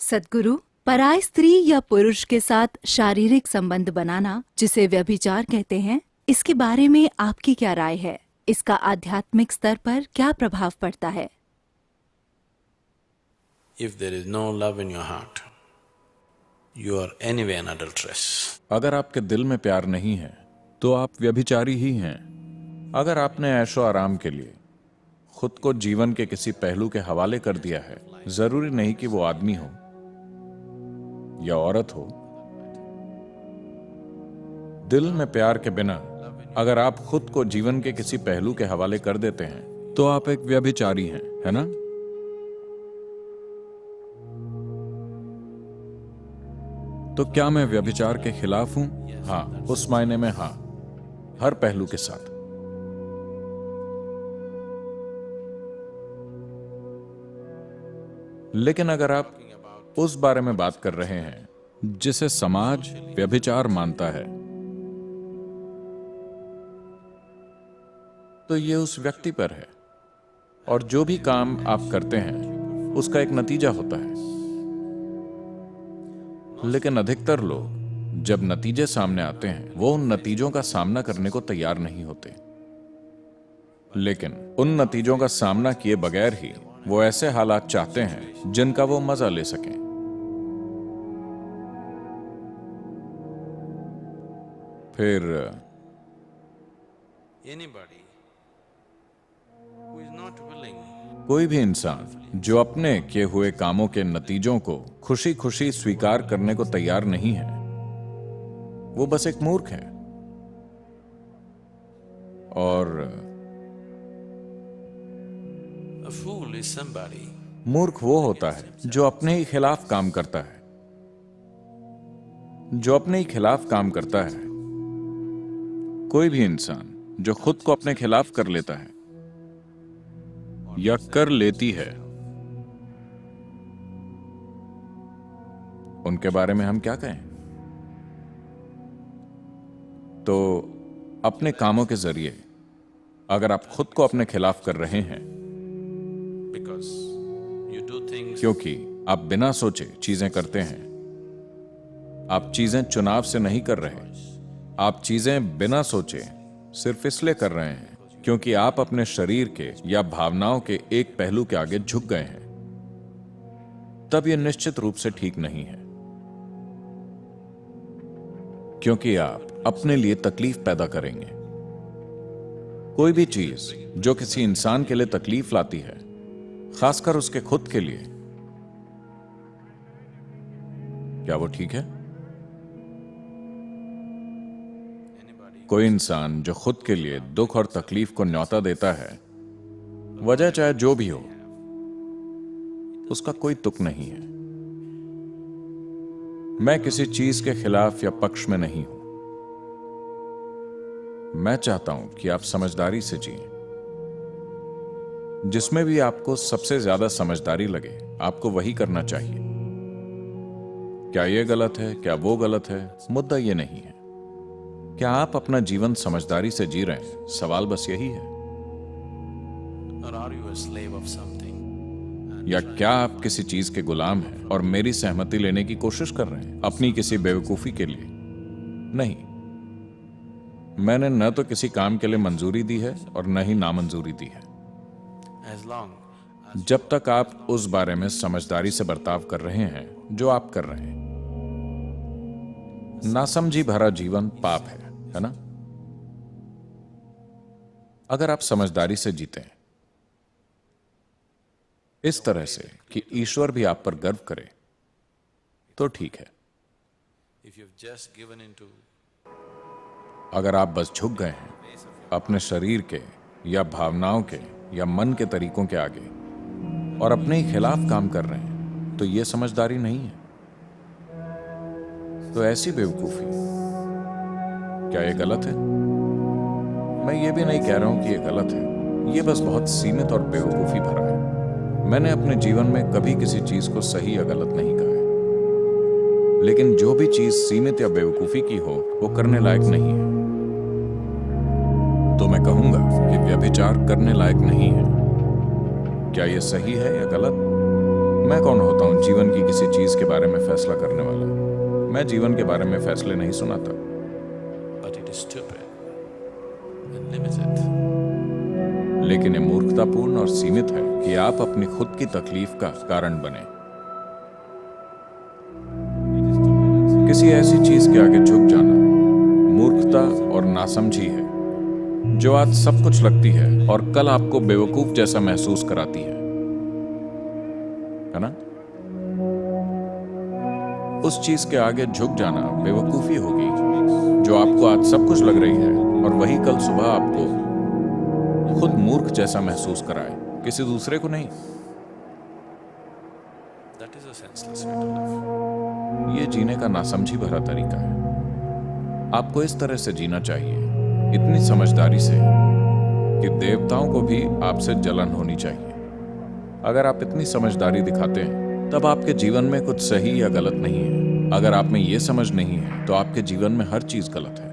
सद्गुरु, पराय स्त्री या पुरुष के साथ शारीरिक संबंध बनाना, जिसे व्यभिचार कहते हैं, इसके बारे में आपकी क्या राय है? इसका आध्यात्मिक स्तर पर क्या प्रभाव पड़ता है? If there is no love in your heart, you are anyway an adulteress. अगर आपके दिल में प्यार नहीं है तो आप व्यभिचारी ही हैं। अगर आपने ऐशो आराम के लिए खुद को जीवन के किसी पहलू के हवाले कर दिया है, जरूरी नहीं कि वो आदमी हो या औरत हो, दिल में प्यार के बिना अगर आप खुद को जीवन के किसी पहलू के हवाले कर देते हैं तो आप एक व्यभिचारी हैं, है ना? तो क्या मैं व्यभिचार के खिलाफ हूं? हाँ, उस मायने में हाँ, हर पहलू के साथ। लेकिन अगर आप उस बारे में बात कर रहे हैं जिसे समाज व्यभिचार मानता है, तो ये उस व्यक्ति पर है, और जो भी काम आप करते हैं उसका एक नतीजा होता है। लेकिन अधिकतर लोग जब नतीजे सामने आते हैं वो उन नतीजों का सामना करने को तैयार नहीं होते, लेकिन उन नतीजों का सामना किए बगैर ही वो ऐसे हालात चाहते हैं जिनका वो मजा ले सकें। फिर Anybody who is not willing कोई भी इंसान जो अपने किए हुए कामों के नतीजों को खुशी खुशी स्वीकार करने को तैयार नहीं है, वो बस एक मूर्ख है। और a fool is somebody मूर्ख वो होता है जो अपने ही खिलाफ काम करता है, जो अपने ही खिलाफ काम करता है। कोई भी इंसान जो खुद को अपने खिलाफ कर लेता है या कर लेती है, उनके बारे में हम क्या कहें? तो अपने कामों के जरिए अगर आप खुद को अपने खिलाफ कर रहे हैं, because you do things क्योंकि आप बिना सोचे चीजें करते हैं, आप चीजें चुनाव से नहीं कर रहे, आप चीजें बिना सोचे सिर्फ इसलिए कर रहे हैं क्योंकि आप अपने शरीर के या भावनाओं के एक पहलू के आगे झुक गए हैं, तब यह निश्चित रूप से ठीक नहीं है, क्योंकि आप अपने लिए तकलीफ पैदा करेंगे। कोई भी चीज जो किसी इंसान के लिए तकलीफ लाती है, खासकर उसके खुद के लिए, क्या वो ठीक है? कोई इंसान जो खुद के लिए दुख और तकलीफ को न्योता देता है, वजह चाहे जो भी हो, उसका कोई तुक नहीं है। मैं किसी चीज के खिलाफ या पक्ष में नहीं हूं। मैं चाहता हूं कि आप समझदारी से जिएं। जिसमें भी आपको सबसे ज्यादा समझदारी लगे, आपको वही करना चाहिए। क्या ये गलत है, क्या वो गलत है, मुद्दा ये नहीं है। क्या आप अपना जीवन समझदारी से जी रहे हैं? सवाल बस यही है। or are you a slave of something? या क्या आप किसी चीज के गुलाम हैं और मेरी सहमति लेने की कोशिश कर रहे हैं अपनी किसी बेवकूफी के लिए? नहीं, मैंने न तो किसी काम के लिए मंजूरी दी है और न ही नामंजूरी दी है। As long जब तक आप उस बारे में समझदारी से बर्ताव कर रहे हैं जो आप कर रहे हैं। नासमझी भरा जीवन पाप है ना? अगर आप समझदारी से जीते हैं, इस तरह से कि ईश्वर भी आप पर गर्व करे, तो ठीक है। if you've just given into अगर आप बस झुक गए हैं अपने शरीर के या भावनाओं के या मन के तरीकों के आगे और अपने ही खिलाफ काम कर रहे हैं, तो यह समझदारी नहीं है। तो ऐसी बेवकूफी, क्या यह गलत है? मैं ये भी नहीं कह रहा हूं कि यह गलत है, यह बस बहुत सीमित और बेवकूफी भरा है। मैंने अपने जीवन में कभी किसी चीज को सही या गलत नहीं कहा है, लेकिन जो भी चीज सीमित या बेवकूफी की हो वो करने लायक नहीं है। तो मैं कहूंगा कि व्यभिचार करने लायक नहीं है। क्या यह सही है या गलत? मैं कौन होता हूं जीवन की किसी चीज के बारे में फैसला करने वाला? मैं जीवन के बारे में फैसले नहीं सुनाता। But it is stupid and limited. लेकिन ये मूर्खतापूर्ण और सीमित है कि आप अपनी खुद की तकलीफ का कारण बने। किसी ऐसी चीज के आगे झुक जाना मूर्खता और नासमझी है, जो आज सब कुछ लगती है और कल आपको बेवकूफ जैसा महसूस कराती है ना? उस चीज के आगे झुक जाना बेवकूफी होगी जो आपको आज सब कुछ लग रही है और वही कल सुबह आपको खुद मूर्ख जैसा महसूस कराए, किसी दूसरे को नहीं। That is a senseless way to live. ये जीने का नासमझी भरा तरीका है। आपको इस तरह से जीना चाहिए, इतनी समझदारी से कि देवताओं को भी आपसे जलन होनी चाहिए। अगर आप इतनी समझदारी दिखाते हैं तब आपके जीवन में कुछ सही या गलत नहीं है। अगर आप में ये समझ नहीं है तो आपके जीवन में हर चीज गलत है।